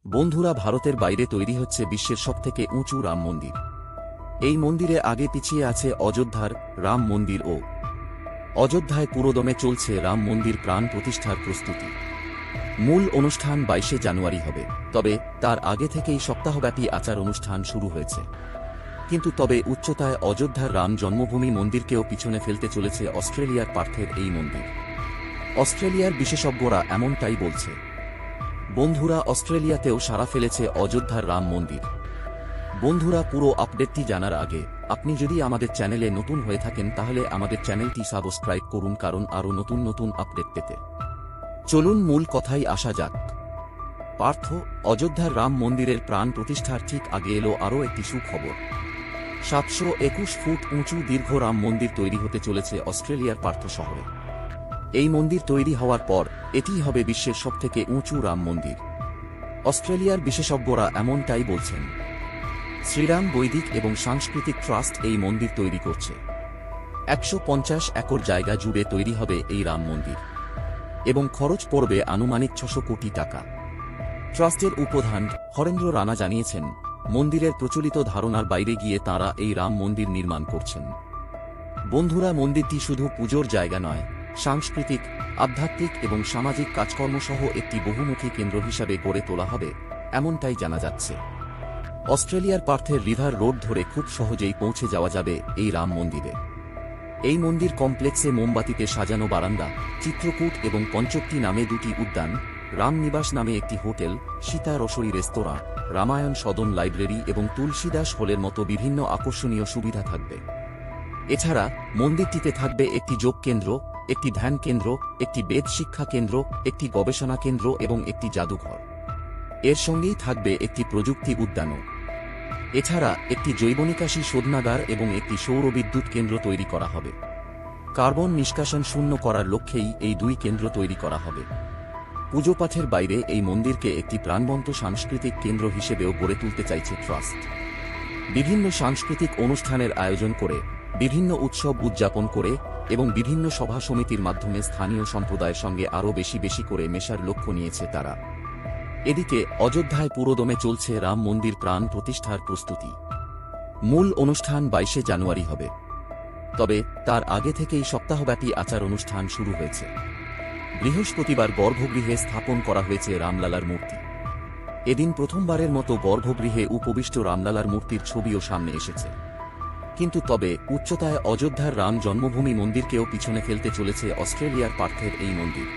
বন্ধুরা, ভারতের বাইরে তৈরি হচ্ছে বিশ্বের সবথেকে উঁচু রাম মন্দির। এই মন্দিরে আগে পিছিয়ে আছে অযোধ্যার রাম মন্দির ও অযোধ্যায় পুরোদমে চলছে রাম মন্দির প্রাণ প্রতিষ্ঠার প্রস্তুতি। মূল অনুষ্ঠান 22 জানুয়ারি হবে, তবে তার আগে থেকেই সপ্তাহব্যাপী আচার অনুষ্ঠান শুরু হয়েছে। কিন্তু উচ্চতায় অযোধ্যার রাম জন্মভূমি মন্দিরকেও পিছনে ফেলতে চলেছে অস্ট্রেলিয়ার পার্থের এই মন্দির। অস্ট্রেলিয়ার বিশেষজ্ঞরা এমনটাই বলছে। বন্ধুরা, অস্ট্রেলিয়াতেও সাড়া ফেলেছে অযোধ্যার রাম মন্দির। বন্ধুরা, পুরো আপডেটটি জানার আগে আপনি যদি আমাদের চ্যানেলে নতুন হয়ে থাকেন তাহলে আমাদের চ্যানেলটি সাবস্ক্রাইব করুন, কারণ আরও নতুন নতুন আপডেট পেতে। চলুন মূল কথায় আসা যাক। পার্থ, অযোধ্যার রাম মন্দিরের প্রাণ প্রতিষ্ঠার ঠিক আগে এলো আরও একটি সুখবর। 721 ফুট উঁচু দীর্ঘ রাম মন্দির তৈরি হতে চলেছে অস্ট্রেলিয়ার পার্থ শহরে। এই মন্দির তৈরি হওয়ার পর এটিই হবে বিশ্বের সবথেকে উঁচু রাম মন্দির। অস্ট্রেলিয়ার বিশেষজ্ঞরা এমনটাই বলছেন। শ্রীরাম বৈদিক এবং সাংস্কৃতিক ট্রাস্ট এই মন্দির তৈরি করছে। 150 একর জায়গা জুড়ে তৈরি হবে এই রাম মন্দির এবং খরচ পড়বে আনুমানিক 600 কোটি টাকা। ট্রাস্টের উপপ্রধান হরেন্দ্র রানা জানিয়েছেন, মন্দিরের প্রচলিত ধারণার বাইরে গিয়ে তাঁরা এই রাম মন্দির নির্মাণ করছেন। বন্ধুরা, মন্দিরটি শুধু পুজোর জায়গা নয়, সাংস্কৃতিক, আধ্যাত্মিক এবং সামাজিক কাজকর্ম সহ একটি বহুমুখী কেন্দ্র হিসাবে গড়ে তোলা হবে, এমনটাই জানা যাচ্ছে। অস্ট্রেলিয়ার পার্থের রিভার রোড ধরে খুব সহজেই পৌঁছে যাওয়া যাবে এই রাম মন্দিরে। এই মন্দির কমপ্লেক্সে মোমবাতিতে সাজানো বারান্দা, চিত্রকূট এবং পঞ্চবটি নামে দুটি উদ্যান, রামনিবাস নামে একটি হোটেল, সীতা রসোই রেস্তোরাঁ, রামায়ণ সদন লাইব্রেরি এবং তুলসীদাস হলের মতো বিভিন্ন আকর্ষণীয় সুবিধা থাকবে। এছাড়া মন্দিরটিতে থাকবে একটি যোগ কেন্দ্র, একটি ধ্যান কেন্দ্র, একটি বেদ শিক্ষা কেন্দ্র, একটি গবেষণা কেন্দ্র এবং একটি জাদুঘর। এর সঙ্গেই থাকবে একটি প্রযুক্তি উদ্যানও। এছাড়া একটি জৈবনিকাশী শোধনাগার এবং একটি সৌরবিদ্যুৎ কেন্দ্র তৈরি করা হবে। কার্বন নিষ্কাশন শূন্য করার লক্ষ্যেই এই দুই কেন্দ্র তৈরি করা হবে। পুজোপাঠের বাইরে এই মন্দিরকে একটি প্রাণবন্ত সাংস্কৃতিক কেন্দ্র হিসেবেও গড়ে তুলতে চাইছে ট্রাস্ট। বিভিন্ন সাংস্কৃতিক অনুষ্ঠানের আয়োজন করে, বিভিন্ন উৎসব উদযাপন করে এবং বিভিন্ন সভা সমিতির মাধ্যমে স্থানীয় সম্প্রদায়ের সঙ্গে আরও বেশি করে মেশার লক্ষ্য নিয়েছে তারা। এদিকে অযোধ্যায় পুরোদমে চলছে রাম মন্দির প্রাণ প্রতিষ্ঠার প্রস্তুতি। মূল অনুষ্ঠান 22 জানুয়ারি হবে, তবে তার আগে থেকেই সপ্তাহব্যাপী আচার অনুষ্ঠান শুরু হয়েছে। বৃহস্পতিবার গর্ভগৃহে স্থাপন করা হয়েছে রামলালার মূর্তি। এদিন প্রথমবারের মতো গর্ভগৃহে উপবিষ্ট রামলালার মূর্তির ছবিও সামনে এসেছে। কিন্তু উচ্চতায় অযোধ্যার রাম জন্মভূমি মন্দিরকেও পিছনে ফেলতে চলেছে অস্ট্রেলিয়ার পার্থের এই মন্দির।